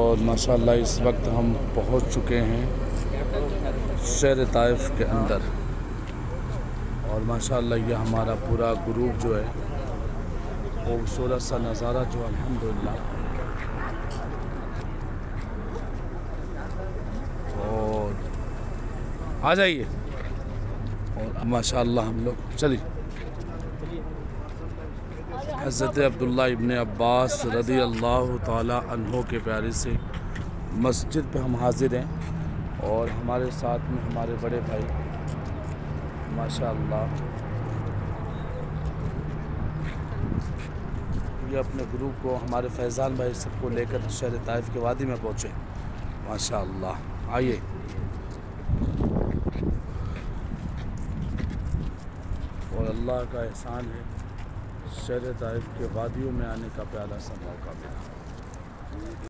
और माशाअल्लाह इस वक्त हम पहुंच चुके हैं शहर ताइफ के अंदर। और माशाअल्लाह ये हमारा पूरा ग्रुप जो है खूबसूरत सा नज़ारा जो अल्हम्दुलिल्लाह। और आ जाइए। और माशाअल्लाह हम लोग चलिए हज़रत अब्दुल्ला इब्ने अब्बास रज़ी अल्लाह ताला अन्हो के प्यारे से मस्जिद पे हम हाजिर हैं। और हमारे साथ में हमारे बड़े भाई माशाअल्लाह ये अपने ग्रुप को हमारे फैज़ान भाई सबको लेकर शहर ताइफ के वादी में पहुँचे माशाअल्लाह। आइए और अल्लाह का एहसान है शहर ताइफ के वादियों में आने का प्यारा सा मौका मिला।